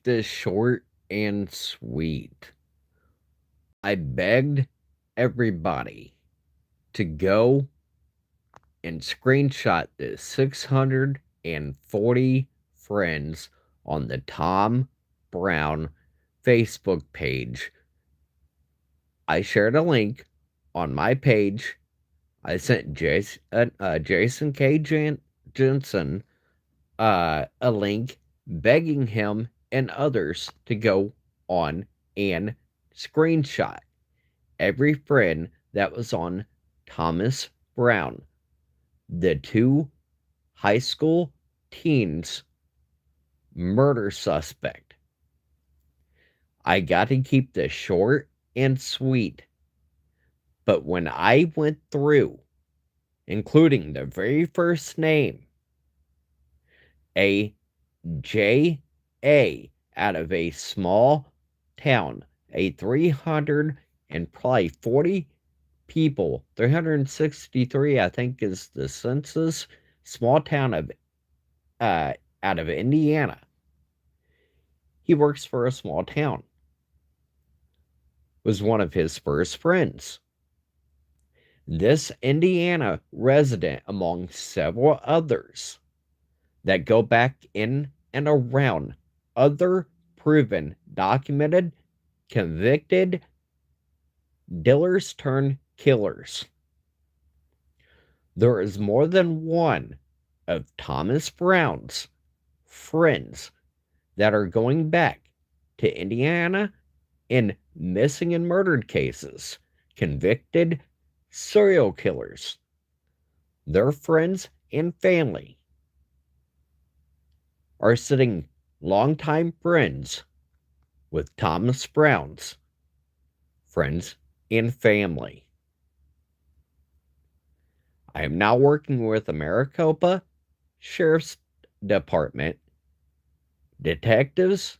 keep this short and sweet. I begged everybody to go and screenshot the 640 friends on the Tom Brown Facebook page. I shared a link on my page. I sent Jason K. Jensen a link begging him and others to go on and screenshot every friend that was on Thomas Brown, the two high school teens murder suspect. I got to keep this short and sweet, but when I went through, including the very first name, a J.A. out of a small town, a 300 and probably 40 people, 363, I think is the census, small town of out of Indiana. He works for a small town. Was one of his first friends. This Indiana resident, among several others, that go back in and around other proven, documented, convicted dealers turned killers. There is more than one of Thomas Brown's friends that are going back to Indiana in missing and murdered cases, convicted serial killers. Their friends and family are sitting longtime friends with Thomas Brown's friends and family. I am now working with the Maricopa Sheriff's Department detectives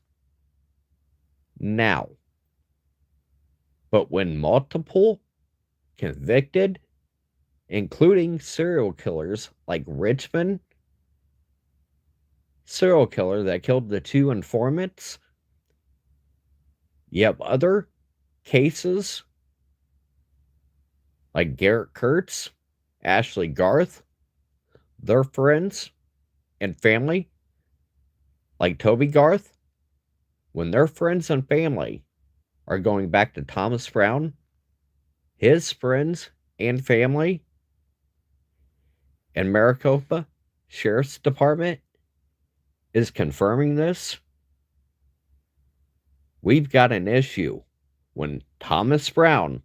now. But when multiple convicted, including serial killers like Richmond serial killer that killed the two informants, you have other cases like Garrett Kurtz, Ashley Garth, their friends and family, like Toby Garth, when their friends and family are going back to Thomas Brown, his friends and family, and Maricopa Sheriff's Department is confirming this, we've got an issue when Thomas Brown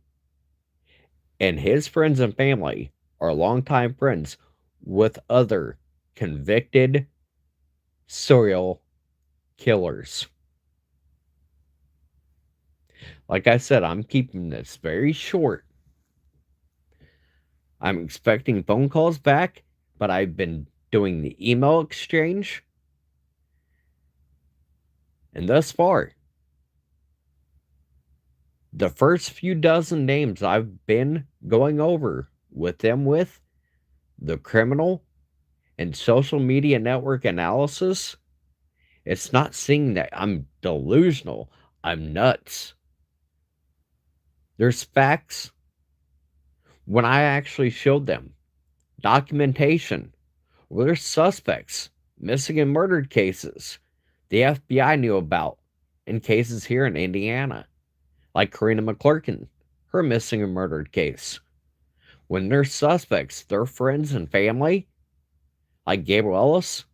and his friends and family are longtime friends with other convicted serial killers. Like I said, I'm keeping this very short. I'm expecting phone calls back, but I've been doing the email exchange. And thus far, the first few dozen names I've been going over with the criminal and social media network analysis, it's not seeing that I'm delusional. I'm nuts. There's facts. When I actually showed them documentation where there's suspects, missing and murdered cases the FBI knew about in cases here in Indiana, like Karina McClurkin, her missing and murdered case. When there's suspects, their friends and family, like Gabriel Ellis,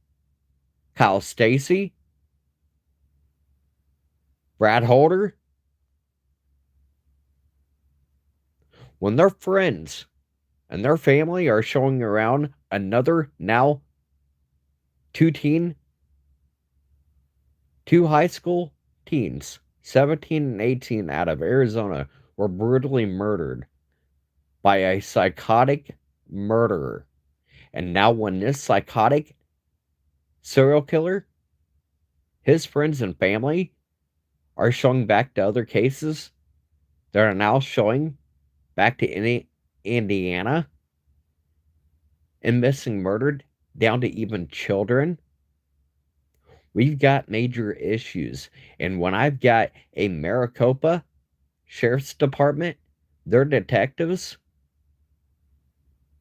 Kyle Stacy, Brad Holder, when their friends and their family are showing around another now two high school teens, 17 and 18 out of Arizona, were brutally murdered by a psychotic murderer. And now when this psychotic serial killer, his friends and family are showing back to other cases that are now showing back to Indiana and missing murdered down to even children. We've got major issues. And when I've got a Maricopa Sheriff's Department, their detectives,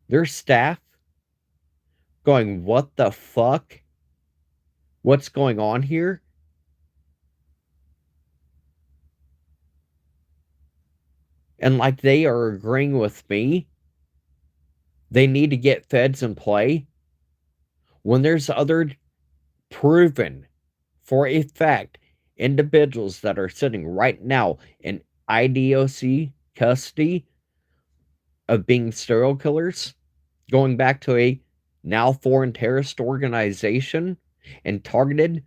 their staff going, what the fuck? What's going on here? And like they are agreeing with me, they need to get feds in play when there's other proven for a fact individuals that are sitting right now in IDOC custody of being serial killers, going back to a now foreign terrorist organization and targeted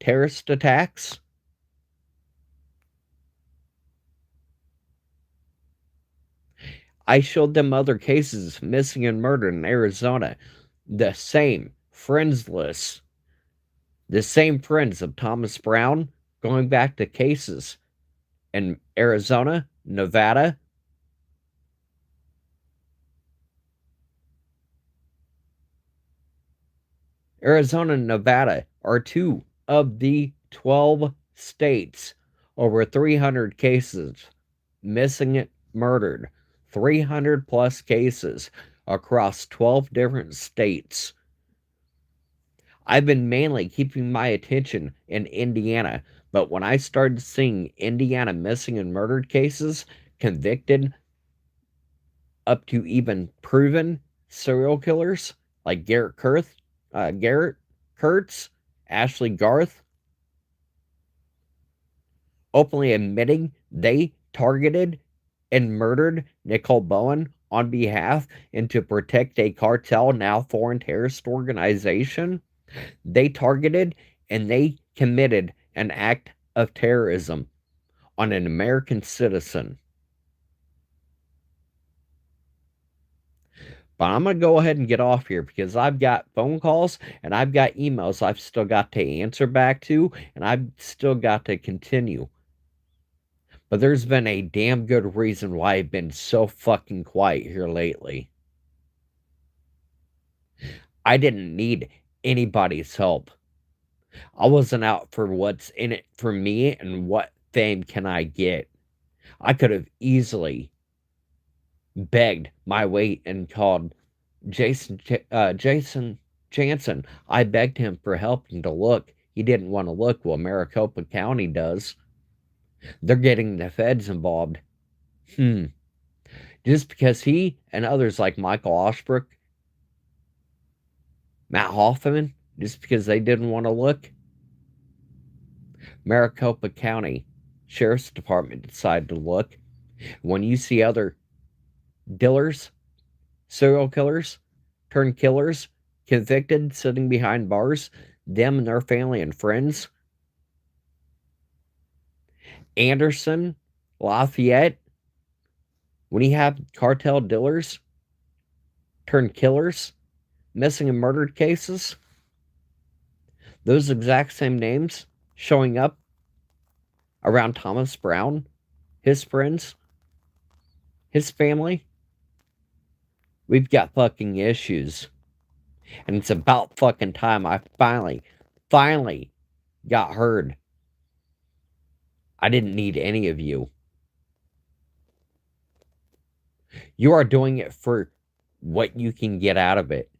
terrorist attacks. I showed them other cases missing and murdered in Arizona. The same friends list, the same friends of Thomas Brown, going back to cases in Arizona, Nevada. Arizona and Nevada are two of the 12 states. Over 300 cases missing, murdered. 300 plus cases across 12 different states. I've been mainly keeping my attention in Indiana, but when I started seeing Indiana missing and murdered cases, convicted up to even proven serial killers like Garrett Kurtz, Ashley Garth, openly admitting they targeted and murdered Nicole Bowen on behalf and to protect a cartel, now foreign terrorist organization. They targeted and they committed an act of terrorism on an American citizen. But I'm going to go ahead and get off here because I've got phone calls and I've got emails I've still got to answer back to, and I've still got to continue. But there's been a damn good reason why I've been so fucking quiet here lately. I didn't need anybody's help. I wasn't out for what's in it for me and what fame can I get. I could have easily begged my way and called Jason Jansen. I begged him for helping to look. He didn't want to look. Well, Maricopa County does. They're getting the feds involved. Just because he and others like Michael Oshbrook, Matt Hoffman, just because they didn't want to look, Maricopa County Sheriff's Department decided to look. When you see other dealers, serial killers, turned killers, convicted, sitting behind bars, them and their family and friends, Anderson, Lafayette, when you have cartel dealers, turned killers, missing and murdered cases, those exact same names showing up around Thomas Brown, his friends, his family, we've got fucking issues. And it's about fucking time I finally got heard. I didn't need any of you. You are doing it for what you can get out of it,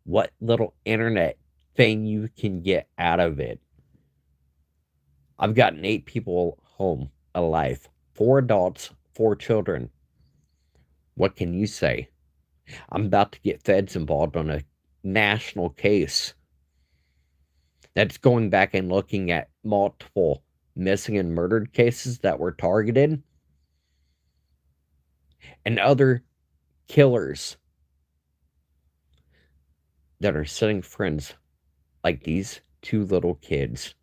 what little internet thing you can get out of it. I've gotten 8 people home alive, 4 adults, 4 children. What can you say? I'm about to get feds involved on a national case that's going back and looking at multiple missing and murdered cases that were targeted and other killers that are setting friends like these 2 little kids.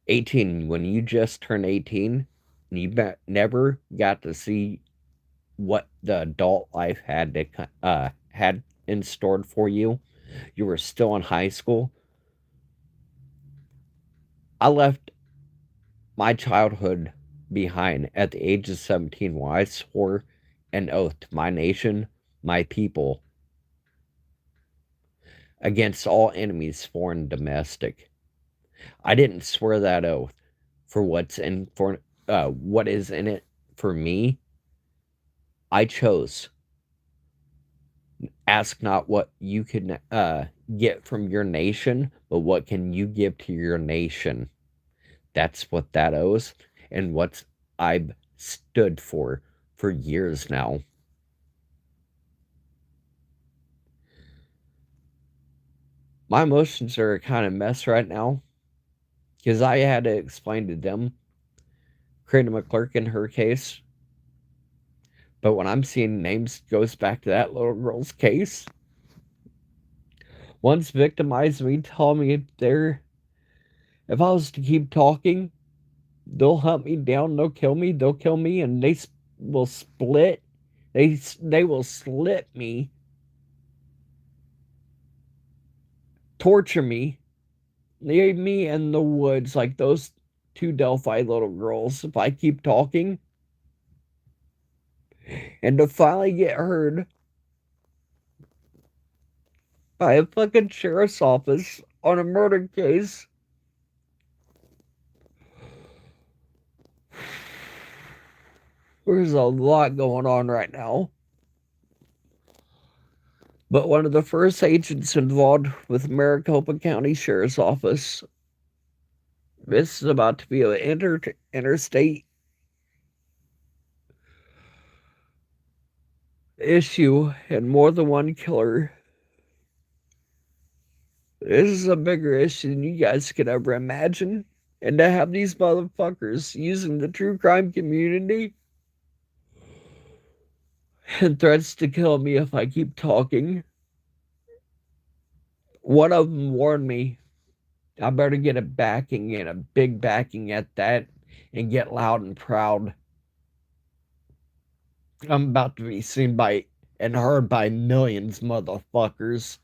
18, when you just turned 18 and you never got to see what the adult life had in store for you, you were still in high school. I left my childhood behind at the age of 17 when I swore an oath to my nation, my people, against all enemies, foreign and domestic. I didn't swear that oath for what is in it for me. I chose. Ask not what you can get from your nation, but what can you give to your nation. That's what that owes, and what I've stood for years now. My emotions are a kind of mess right now because I had to explain to them Creating McClurk in her case, but when I'm seeing names goes back to that little girl's case, once victimized me, tell me if I was to keep talking, they'll hunt me down, they'll kill me, and will split. They will slit me, torture me, leave me in the woods like those two Delphi little girls if I keep talking. And to finally get heard by a fucking sheriff's office on a murder case. There's a lot going on right now. But one of the first agents involved with Maricopa County Sheriff's Office, this is about to be an interstate issue and more than one killer. This is a bigger issue than you guys could ever imagine. And to have these motherfuckers using the true crime community and threats to kill me if I keep talking. One of them warned me I better get a backing and a big backing at that and get loud and proud. I'm about to be seen by and heard by millions, motherfuckers.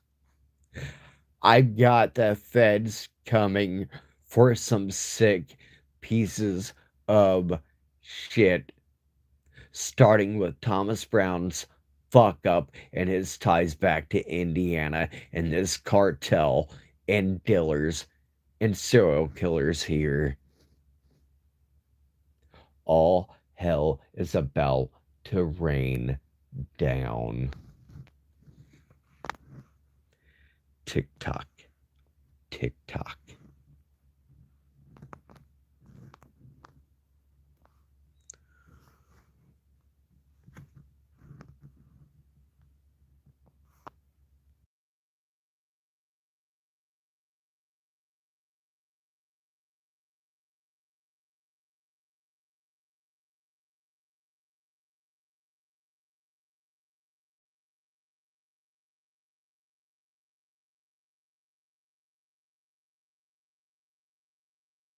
I've got the feds coming for some sick pieces of shit, starting with Thomas Brown's fuck up and his ties back to Indiana and this cartel and dealers and serial killers here. All hell is about to rain down. Tick tock, tick tock.